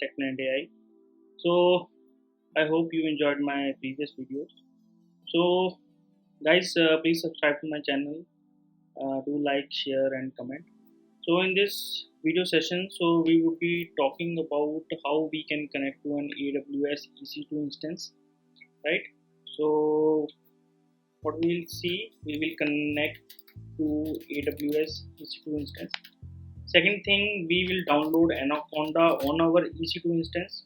Tech and AI. So I hope you enjoyed my previous videos. So guys, please subscribe to my channel. Do like, share, and comment. So in this video session, so we would be talking about how we can connect to an AWS EC2 instance, right? So what we will see, we will connect to AWS EC2 instance. Second thing, we will download Anaconda on our EC2 instance.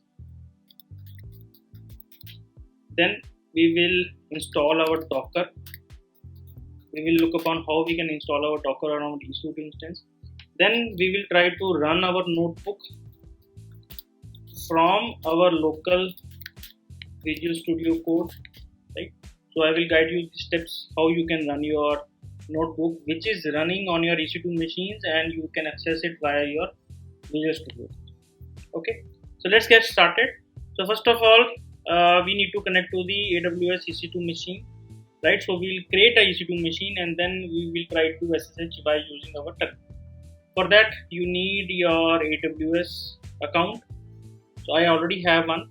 Then we will install our Docker. We will look upon how we can install our Docker around EC2 instance. Then we will try to run our notebook from our local Visual Studio Code, right? So I will guide you the steps how you can run your notebook, which is running on your EC2 machines, and you can access it via your Visual Studio. Okay, so let's get started. So first of all, we need to connect to the AWS EC2 machine, right? So we will create a EC2 machine and then we will try to SSH by using our terminal. For that, you need your AWS account. So I already have one,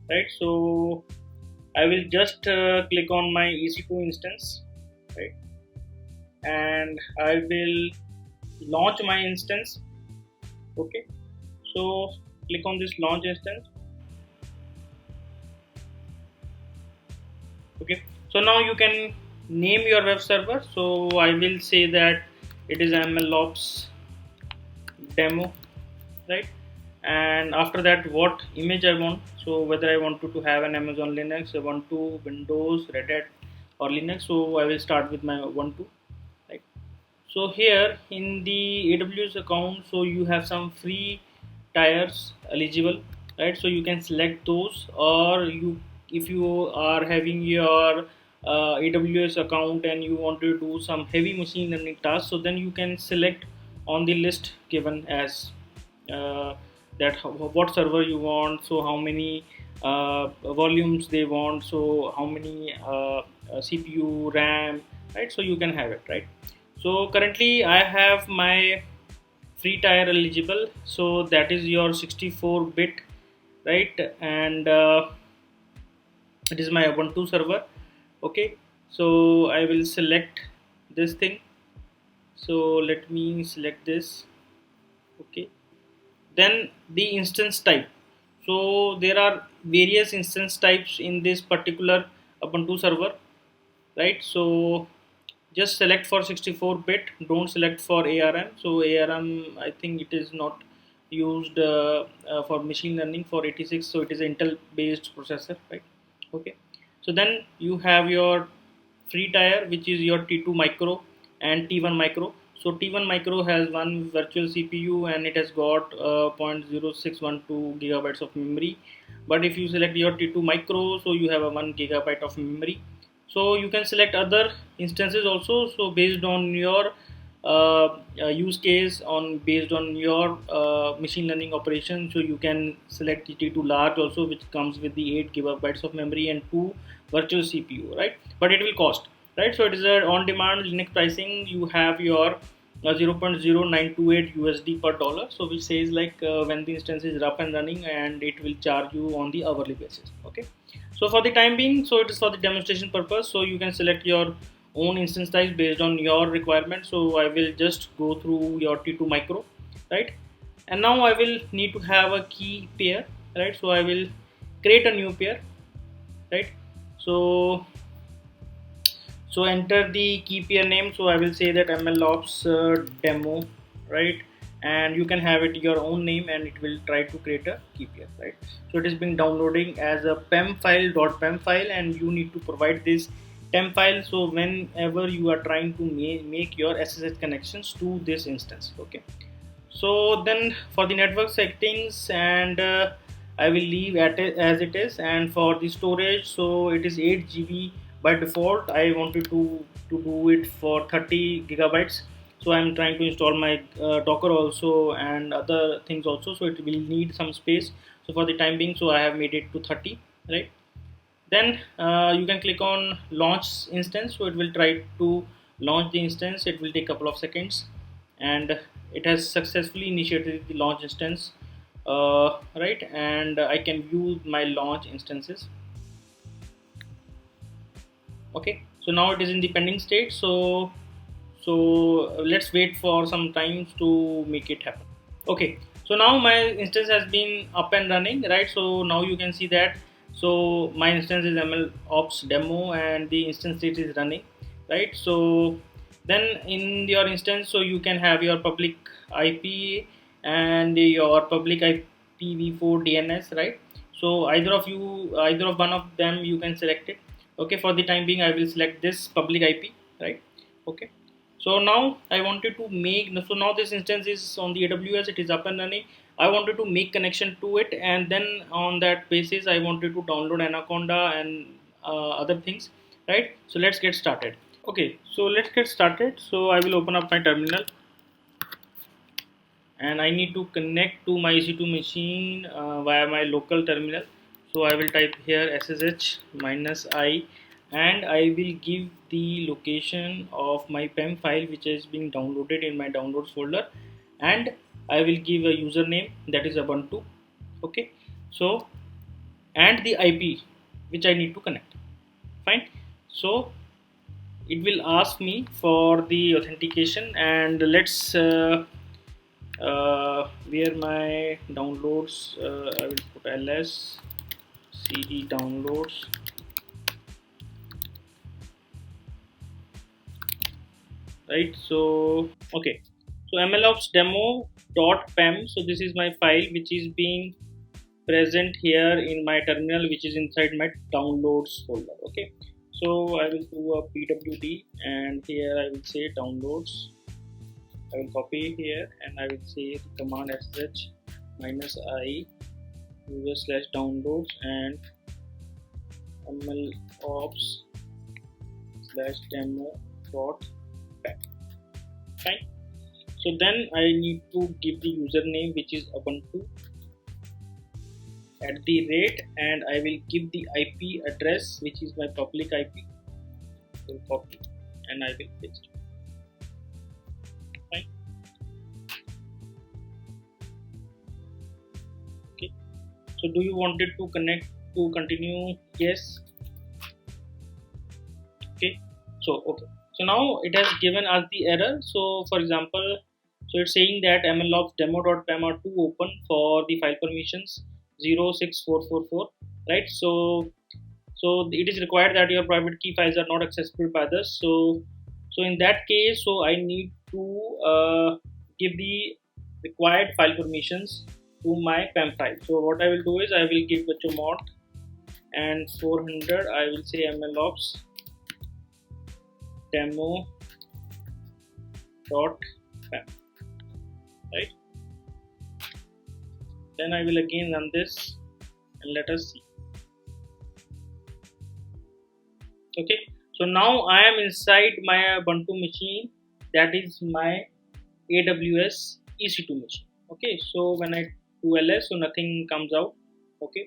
right? So I will just click on my EC2 instance, right? And I will launch my instance. Okay, so click on this launch instance. Okay, so now you can name your web server. So I will say that it is mlops demo, right? And after that, what image I want. So whether I wanted to have an Amazon Linux, Ubuntu, Windows, Red Hat, or Linux. So I will start with my Ubuntu, right? So here in the AWS account, so you have some free tiers eligible, right? So you can select those, or you, if you are having your AWS account and you want to do some heavy machine learning tasks, so then you can select on the list given as that what server you want, so how many volumes they want, so how many CPU, RAM, right? So you can have it, right? So currently I have my free tier eligible, so that is your 64-bit, right? And it is my Ubuntu server. Okay, so I will select this thing. So let me select this. Okay, then the instance type. So there are various instance types in this particular Ubuntu server, right? So just select for 64-bit, don't select for ARM. So ARM, I think it is not used for machine learning for 86, so it is Intel based processor, right? Okay, so then you have your free tier, which is your T2 micro and T1 micro. So T1 micro has one virtual CPU and it has got 0.0612 gigabytes of memory. But if you select your T2 micro, so you have a 1 gigabyte of memory. So you can select other instances also. So based on your use case, on based on your machine learning operation, so you can select T2 large also, which comes with the 8 gigabytes of memory and 2 virtual CPU, right? But it will cost, right? So it is a on-demand Linux pricing. You have your 0.0928 USD per dollar, so which says like when the instance is up and running, and it will charge you on the hourly basis. Okay, so for the time being, so it is for the demonstration purpose, so you can select your own instance type based on your requirement. So I will just go through your T2 micro, right? And now I will need to have a key pair, right? So I will create a new pair, right? So enter the key pair name. So I will say that mlops demo, right? And you can have it your own name and it will try to create a key pair, right? So it is being downloading as a pemfile.pem file, and you need to provide this temp file so whenever you are trying to make your SSH connections to this instance. Okay, so then for the network settings, and I will leave as it is. And for the storage, so it is 8 GB by default. I wanted to do it for 30 gigabytes. So I'm trying to install my Docker also and other things also, so it will need some space. So for the time being, so I have made it to 30, right? Then you can click on launch instance, so it will try to launch the instance. It will take a couple of seconds, and it has successfully initiated the launch instance right, and I can view my launch instances. Okay, so now it is in the pending state, so let's wait for some time to make it happen. Okay, so now my instance has been up and running, right? So now you can see that, so my instance is mlops demo and the instance state is running, right? So then in your instance, so you can have your public IP and your public IPv4 DNS, right? So either of one of them you can select it. Okay, for the time being I will select this public IP, right? Okay, so now I wanted to make, so now this instance is on the AWS, it is up and running. I wanted to make connection to it, and then on that basis I wanted to download Anaconda and other things, right? So let's get started. Okay, so let's get started. So I will open up my terminal and I need to connect to my EC2 machine via my local terminal. So I will type here ssh -i and I will give the location of my PEM file which is being downloaded in my downloads folder, and I will give a username, that is Ubuntu. Okay, so and the IP which I need to connect. Fine. So it will ask me for the authentication, and let's where my downloads, I will put ls cd downloads, right? So okay, so mlops demo.pem, so this is my file which is being present here in my terminal, which is inside my downloads folder. Okay, so I will do a pwd and here I will say downloads. I will copy here and I will say the command sh -i user/downloads and mlops /demo.pem. Fine. So then I need to give the username which is ubuntu @ and I will give the IP address which is my public IP. I will copy and I will paste. Fine. Okay. So do you want it to connect to continue? Yes. Okay. So okay. So now it has given us the error. So for example, so it's saying that mlops demo.pem are too open for the file permissions 06444, right? So it is required that your private key files are not accessible by others. So in that case, so I need to give the required file permissions to my PEM file. So what I will do is I will give the chmod and 400 I will say mlops demo.pem, right? Then I will again run this and let us see. Okay, so now I am inside my Ubuntu machine, that is my AWS EC2 machine. Okay, so when I do ls, so nothing comes out. Okay,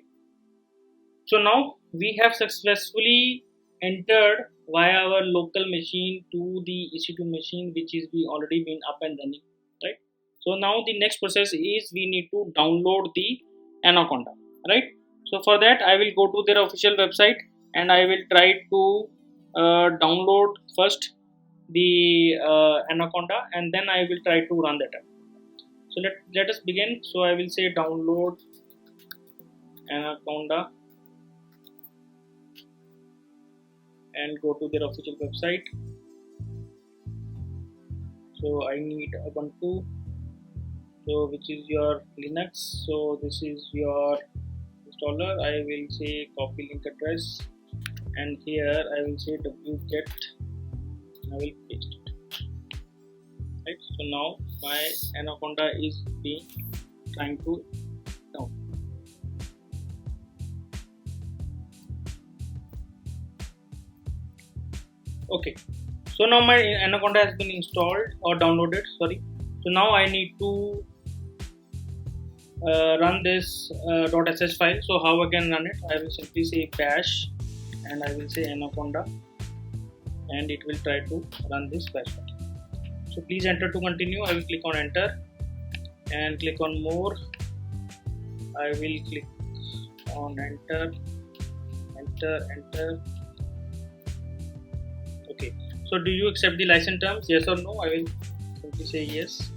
so now we have successfully entered via our local machine to the EC2 machine which is already been up and running, right? So now the next process is we need to download the Anaconda, right? So for that I will go to their official website and I will try to download first the Anaconda and then I will try to run that app. So let us begin. So I will say download Anaconda and go to their official website. So I need Ubuntu, so which is your Linux. So this is your installer. I will say copy link address and here I will say wget. I will paste it, right? So now my Anaconda is being trying to down. Okay, so now my Anaconda has been installed or downloaded, sorry. So now I need to run this .sh file. So how I can run it? I will simply say bash and I will say Anaconda and it will try to run this bash file. So please enter to continue. I will click on enter and click on more I will click on enter. Okay, so do you accept the license terms? Yes or no? I will simply say yes.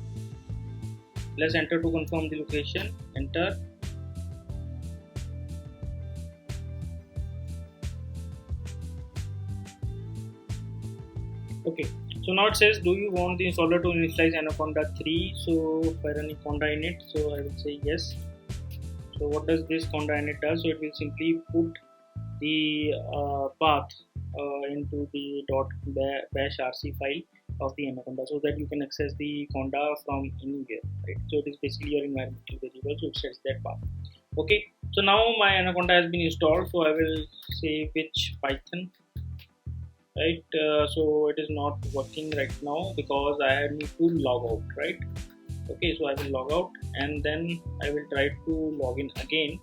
Let's enter to confirm the location. Enter. Okay, so now it says, do you want the installer to initialize Anaconda 3? So if I run conda init, so I will say yes. So what does this conda init does? So it will simply put the path into the bashrc file of the Anaconda, so that you can access the conda from anywhere, right? So it is basically your environmental variable, so it sets that path. Okay, so now my Anaconda has been installed, so I will say which Python, right? So it is not working right now because I need to log out, right? Okay, so I will log out and then I will try to log in again.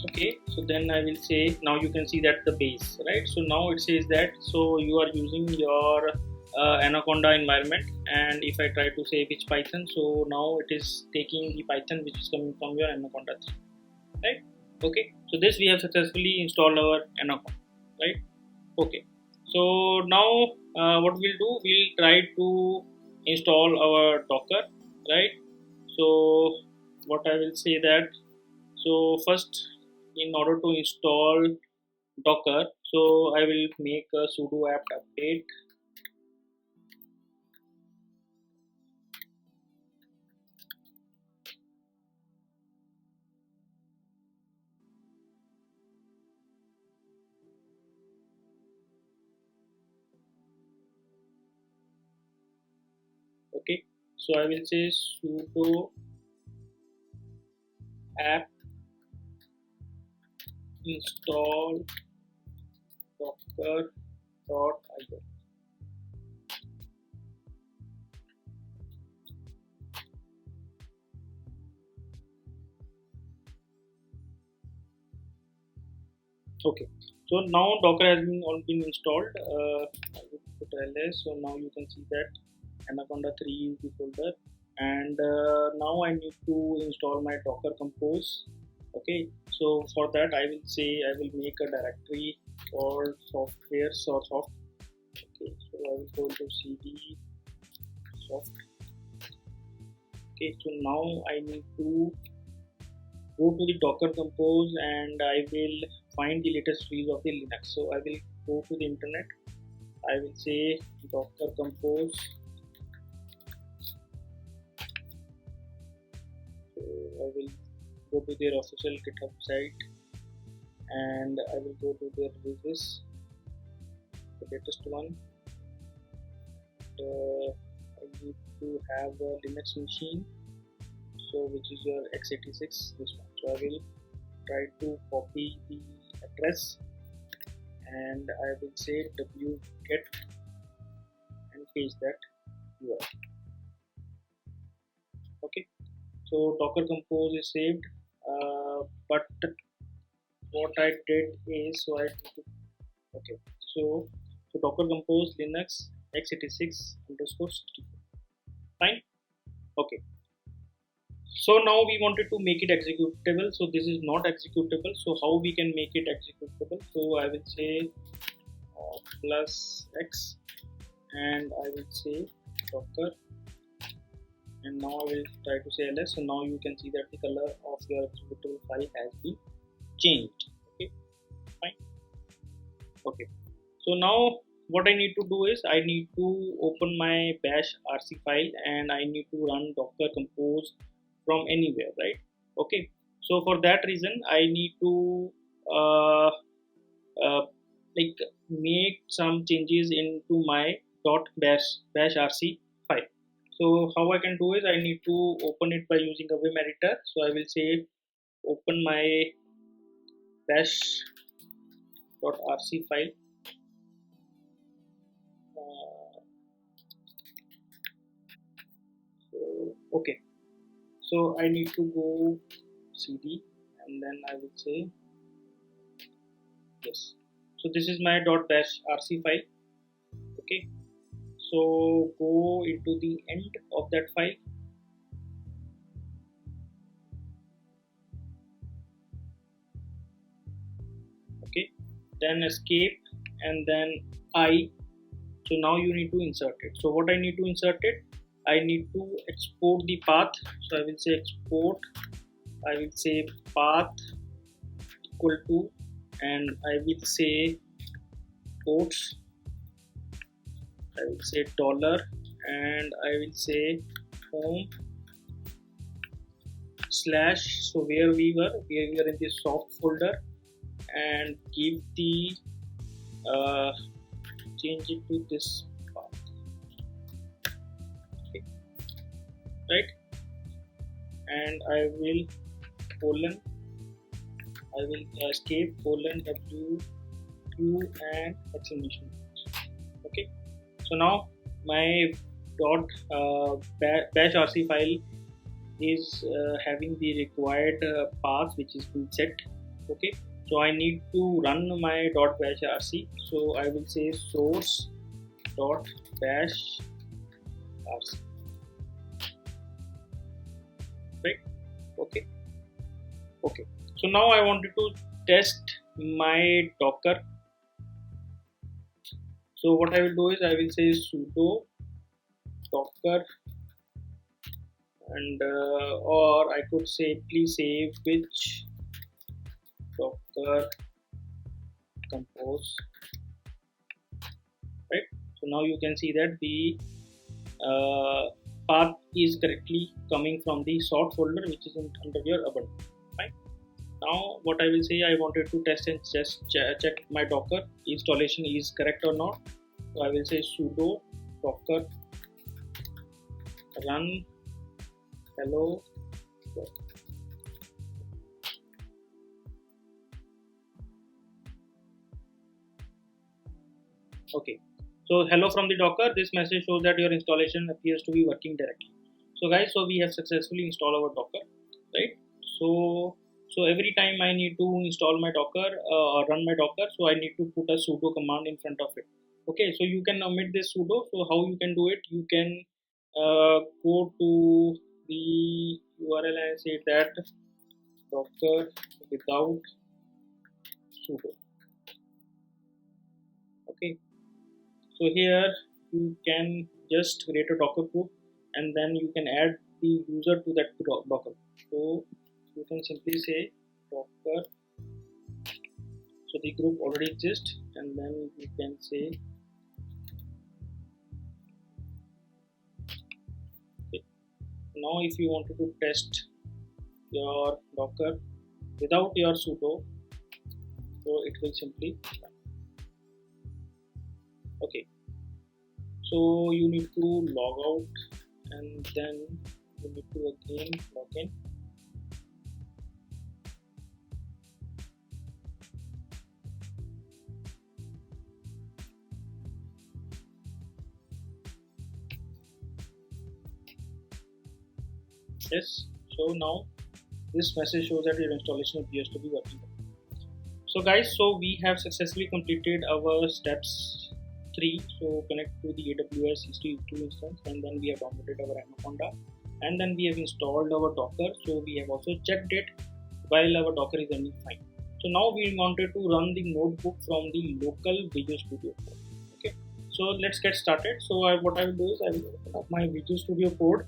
Okay, so then I will say, now you can see that the base, right? So now it says that, so you are using your Anaconda environment, and if I try to say which Python, so now it is taking the Python which is coming from your Anaconda 3, right? Okay, so this we have successfully installed our Anaconda, right? Okay, so now what we'll do, we'll try to install our Docker, right? So what I will say that, so first, in order to install Docker, so I will make a sudo apt update. Okay, so I will say sudo apt install docker.io. Okay, so now Docker has been all been installed. I will put ls, so now you can see that Anaconda 3 is the folder, and now I need to install my Docker compose. Okay, so for that I will say, I will make a directory called software or soft. Okay, so I will go to cd soft. Okay, so now I need to go to the Docker compose and I will find the latest release of the Linux. So I will go to the internet, I will say Docker compose. So I will go to their official GitHub site and I will go to their releases, the latest one. I need to have a Linux machine, so which is your x86, this one. So I will try to copy the address and I will say wget and paste that URL. Okay, so Docker compose is saved, but what I did is, so I need to, okay, so Docker compose Linux x86 underscore 64, fine. Okay, so now we wanted to make it executable, so this is not executable, so how we can make it executable? So I will say plus x and I will say Docker, and now I will try to say ls. So now you can see that the color of your executable file has been changed. Okay, fine. Okay, so now what I need to do is, I need to open my bashrc file and I need to run Docker compose from anywhere, right? Okay, so for that reason I need to uh, like make some changes into my bashrc file. So how I can do is, I need to open it by using a vim editor. So I will say open my bash.rc file. So okay, so I need to go cd and then I will say yes. So this is my .bashrc file. Okay, so go into the end of that file then escape, and then I. So now you need to insert it. So what I need to insert it, I need to export the path. So I will say export, I will say path equal to, and I will say quotes, I will say dollar, and I will say home slash. So where we were in the soft folder, and give the change it to this path. Okay, right, and I will colon, I will escape colon w q and exclamation. Okay, so now my dot bash rc file is having the required path which is being set. Okay, so I need to run my .bash rc. So I will say source .bash rc. Right. Okay. Okay. So now I wanted to test my Docker. So what I will do is I will say sudo Docker, and or I could say please say which Docker compose. Right. So now you can see that the path is correctly coming from the sort folder which is under your ubuntu. Right. Now what I will say, I wanted to test and just check my Docker installation is correct or not. So I will say sudo Docker run hello. Okay, so hello from the Docker. This message shows that your installation appears to be working directly. So guys, so we have successfully installed our Docker, right? So every time I need to install my Docker or run my Docker, so I need to put a sudo command in front of it. Okay, so you can omit this sudo. So how you can do it? You can go to the URL and say that Docker without sudo. Okay, so here you can just create a Docker group, and then you can add the user to that Docker. So you can simply say Docker. So the group already exists, and then you can say okay. Now if you wanted to test your Docker without your sudo, so it will simply run. Okay, so you need to log out, and then you need to again log in. Yes, so now this message shows that your installation appears to be working. So guys, so we have successfully completed our steps 3. So connect to the AWS EC2 instance, and then we have downloaded our Anaconda, and then we have installed our Docker. So we have also checked it while our Docker is running fine. So now we wanted to run the notebook from the local Visual Studio Code. Okay, so let's get started. So what I will do is I will open up my Visual Studio Code.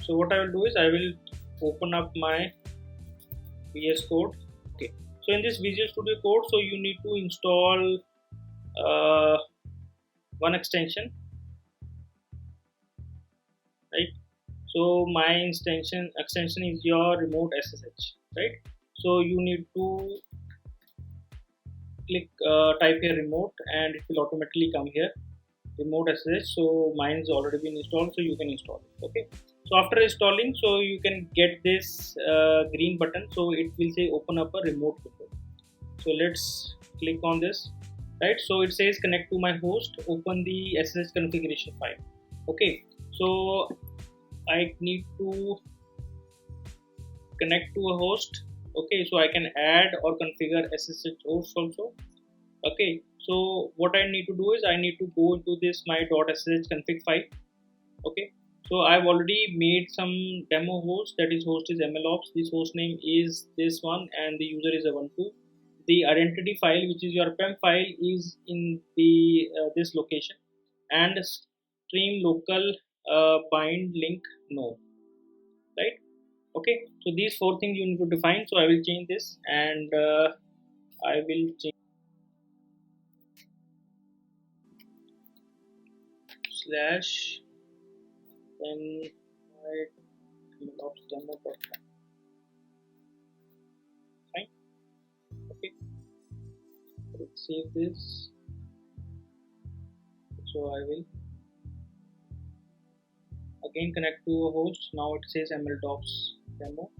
So what I will do is I will open up my VSCode. Okay, so in this Visual Studio Code, so you need to install one extension, right? So my extension is your remote SSH, right? So you need to click type here remote, and it will automatically come here remote SSH. So mine is already been installed, so you can install it. Okay, so after installing, so you can get this green button, so it will say open up a remote window. So let's click on this, right? So it says connect to my host, open the SSH configuration file. Okay, so I need to connect to a host. Okay, so I can add or configure SSH host also. Okay, so what I need to do is I need to go into this my .sh config file. Okay, so I've already made some demo host. That is host is mlops. This host name is this one, and the user is ubuntu. The identity file, which is your pem file, is in the this location, and stream local bind link no, right? Okay, so these four things you need to define. So I will change this, and I will change slash then my mlops demo.com. Fine. Okay, let's save this. So I will again connect to a host. Now it says mldops demo.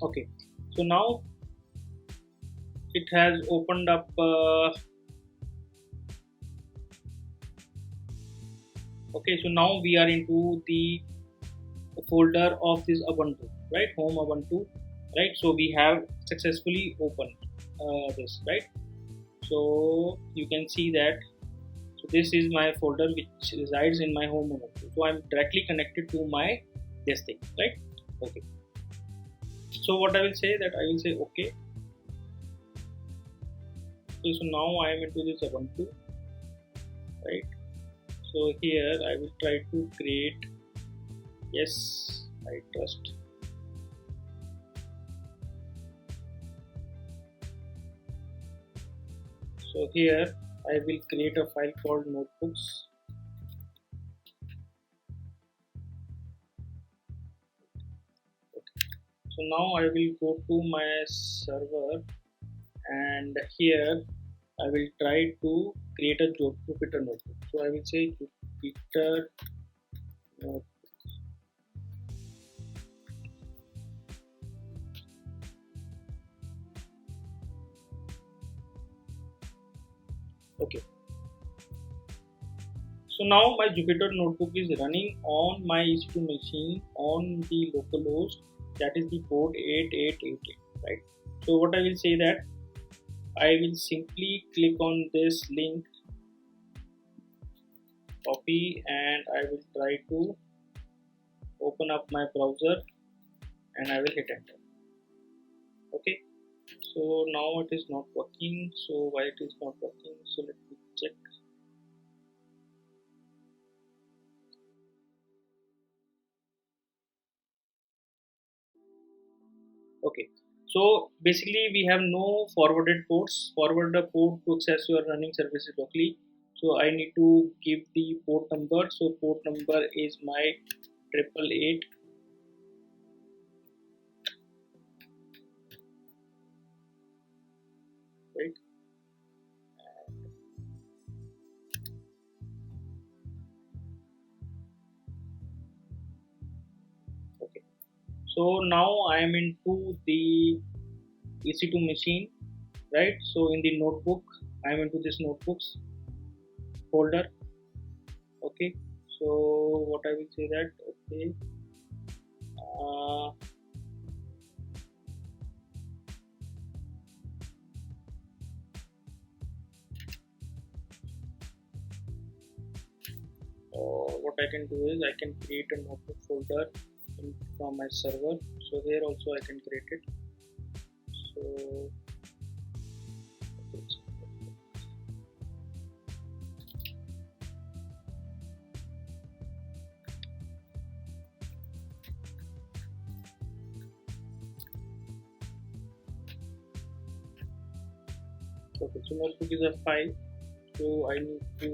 Okay, so now it has opened up. Okay, so now we are into the folder of this ubuntu, right? Home ubuntu, right? So we have successfully opened this, right? So you can see that. So this is my folder which resides in my home ubuntu. So I'm directly connected to my this thing, right? Okay, so what I will say that I will say okay. Okay, so now I am into this ubuntu, right? So here I will try to create, yes, I trust. So here I will create a file called notebooks. So now I will go to my server, and here I will try to create a Jupyter notebook. So I will say Jupyter notebook. Okay. So now my Jupyter notebook is running on my EC2 machine on the localhost, that is the port 8888, right? So what I will say that I will simply click on this link, copy, and I will try to open up my browser, and I will hit enter. Okay, so now it is not working. So why it is not working? So let me check. Okay, so basically we have no forwarded ports. Forward the port to access your running services locally. So I need to give the port number. So port number is my 888, right? Okay, so now I am into the EC2 machine, right? So in the notebook I am into this notebooks folder. Okay, so what I will say that okay, uh, what I can do is I can create a notebook folder from my server. So here also I can create it. So okay, so notebook is a file. So I need to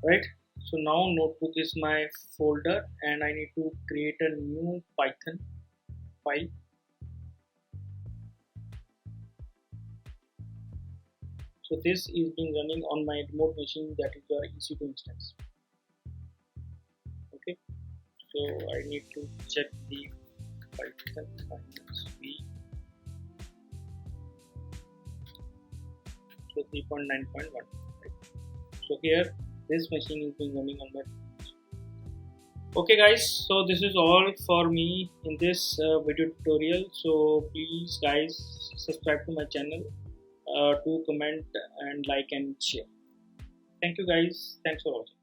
right? So now notebook is my folder and I need to create a new Python file. So this is being running on my remote machine, that is your EC2 instance. Okay, so I need to check the Python -v. So 3.9.1, right? So here this machine is being running on my. Okay guys, so this is all for me in this video tutorial. So please guys subscribe to my channel, do comment and like and share. Thank you guys, thanks for watching.